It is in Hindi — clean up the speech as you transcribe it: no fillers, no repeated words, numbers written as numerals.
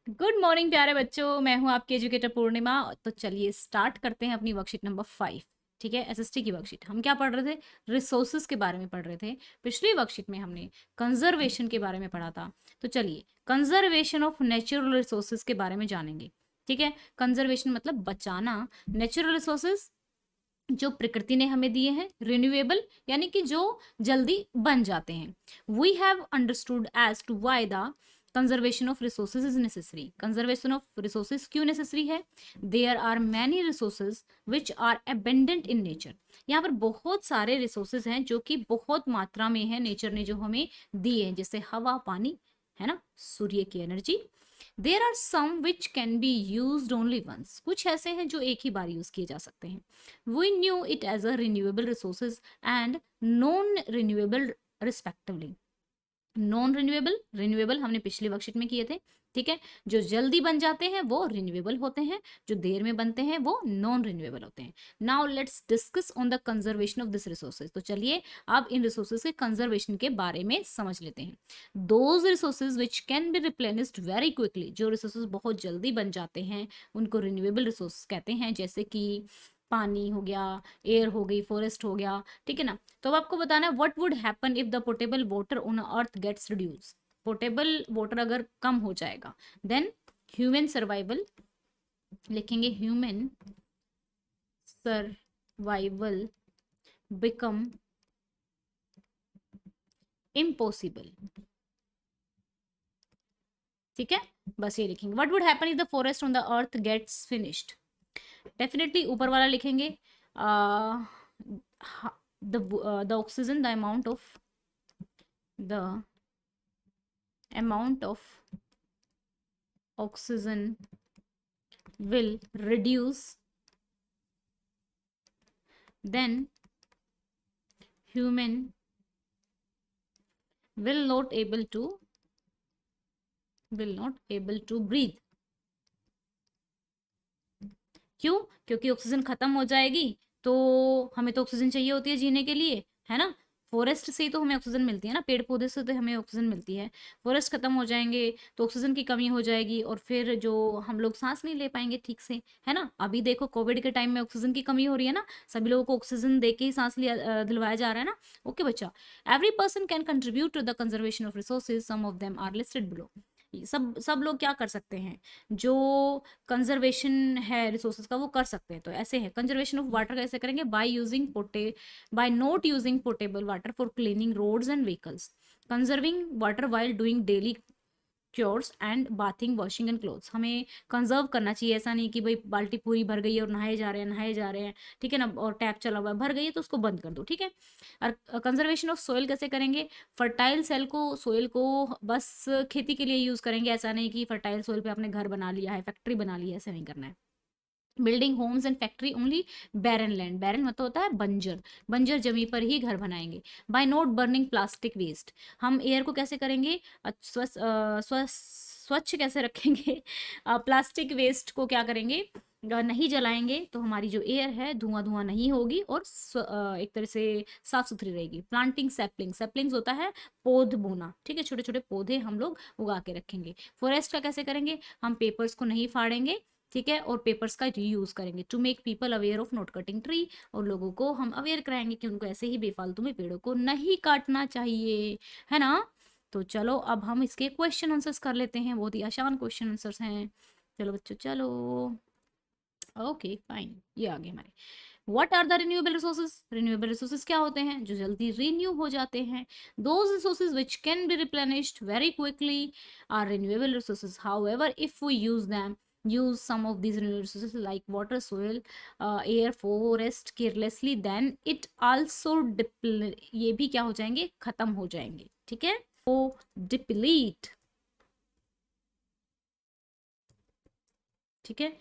गुड मॉर्निंग प्यारे बच्चों, मैं हूं आपकी एजुकेटर पूर्णिमा। तो चलिए स्टार्ट करते हैं अपनी वर्कशीट नंबर 5। ठीक है, एसएसटी की वर्कशीट। हम क्या पढ़ रहे थे? रिसोर्सेज के बारे में पढ़ रहे थे। पिछली वर्कशीट में हमने कंजर्वेशन के बारे में पढ़ा था। तो चलिए कंजर्वेशन ऑफ नेचुरल रिसोर्सेज के बारे में जानेंगे। ठीक है, कंजर्वेशन मतलब बचाना नेचुरल रिसोर्सेज जो प्रकृति ने हमें दिए हैं, रिन्यूएबल यानी कि जो जल्दी बन जाते हैं। We have understood as to why the conservation of resources is necessary. Conservation of resources क्यों नेसेसरी है? There are many resources which are abundant in nature. यहाँ पर बहुत सारे रिसोर्सेज हैं जो कि बहुत मात्रा में है, नेचर ने जो हमें दिए हैं, जैसे हवा, पानी, है ना, सूर्य की energy. There are some which can be used only once. कुछ ऐसे हैं जो एक ही बार यूज किए जा सकते हैं। We knew it as a renewable resources and non renewable respectively. Non renewable, renewable हमने पिछली वर्कशीट में किए थे। ठीक है, जो जल्दी बन जाते हैं वो रिन्यूएबल होते हैं, जो देर में बनते हैं वो नॉन रिन्यूएबल होते हैं। Now let's discuss on the conservation of this resources. तो चलिए अब इन रिसोर्सेज के कंजर्वेशन के बारे में समझ लेते हैं। Those resources which can be replenished very quickly, जो रिसोर्सेज बहुत जल्दी बन जाते हैं उनको रिन्यूएबल रिसोर्स कहते हैं, जैसे कि पानी हो गया, एयर हो गई, फॉरेस्ट हो गया। ठीक है ना। तो अब आपको बताना है what would happen if the portable water on earth gets reduce. Portable water अगर कम हो जाएगा, देन ह्यूमन सर्वाइवल, लिखेंगे ह्यूमन सर्वाइवल बिकम इम्पॉसिबल। ठीक है, बस ये लिखेंगे। What would happen if the forest on the earth gets finished. Definitely ऊपर वाला लिखेंगे, the oxygen, the amount of oxygen will reduce, then human will not able to breathe. क्यों? क्योंकि ऑक्सीजन खत्म हो जाएगी, तो हमें तो ऑक्सीजन चाहिए होती है जीने के लिए, है ना। फॉरेस्ट से ही तो हमें ऑक्सीजन मिलती है ना, पेड़ पौधे से तो हमें ऑक्सीजन मिलती है। फॉरेस्ट खत्म हो जाएंगे तो ऑक्सीजन की कमी हो जाएगी, और फिर जो हम लोग सांस नहीं ले पाएंगे ठीक से, है ना। अभी देखो कोविड के टाइम में ऑक्सीजन की कमी हो रही है ना, सभी लोगों को ऑक्सीजन दे के ही सांस लिया दिलवाया जा रहा है ना। ओके बच्चा, every person can contribute to the conservation of resources, some of them are listed below. सब लोग क्या कर सकते हैं, जो कंजर्वेशन है रिसोर्सेज का वो कर सकते हैं। तो ऐसे है, कंजर्वेशन ऑफ वाटर कैसे करेंगे? By not using portable water for cleaning roads and vehicles, conserving water while doing daily chores and bathing, washing and clothes. हमें कंजर्व करना चाहिए, ऐसा नहीं कि भाई बाल्टी पूरी भर गई है और नहाए जा रहे हैं, ठीक है ना, और टैप चला हुआ है, भर गई है तो उसको बंद कर दो। ठीक है। और कंजर्वेशन ऑफ सोइल कैसे करेंगे? फर्टाइल सोइल को बस खेती के लिए यूज करेंगे, ऐसा नहीं कि फर्टाइल सोइल पे आपने घर बना लिया है, फैक्ट्री बना ली है, ऐसा नहीं करना है। Building homes and factory only barren land, barren मतलब होता है बंजर, बंजर जमी पर ही घर बनाएंगे। By not burning plastic waste, हम एयर को कैसे करेंगे स्वच्छ कैसे रखेंगे? प्लास्टिक वेस्ट को क्या करेंगे? नहीं जलाएंगे तो हमारी जो एयर है धुआं धुआं नहीं होगी, और एक तरह से साफ सुथरी रहेगी। प्लांटिंग सैपलिंग्स होता है पौध बोना, ठीक है, छोटे छोटे पौधे हम लोग उगा के रखेंगे। फॉरेस्ट का कैसे करेंगे? हम पेपर्स को नहीं फाड़ेंगे, ठीक है, और पेपर्स का रीयूज करेंगे। To make people aware of not cutting tree, और लोगों को हम अवेयर कराएंगे कि उनको ऐसे ही बेफालतू में पेड़ों को नहीं काटना चाहिए, है ना। तो चलो अब हम इसके क्वेश्चन आंसर्स कर लेते हैं, बहुत ही आसान क्वेश्चन आंसर्स हैं। चलो बच्चों चलो, ओके फाइन, ये आ गए हमारे। What are the renewable resources? Renewable resources क्या होते हैं? जो जल्दी रिन्यू हो जाते हैं। Those resources which can be replenished very quickly are renewable resources. However if we use some of these renewable resources like water, soil, air, forest carelessly, then it also ये भी क्या हो जाएंगे? खत्म हो जाएंगे। ठीक है, वो डिप्लीट, ठीक है,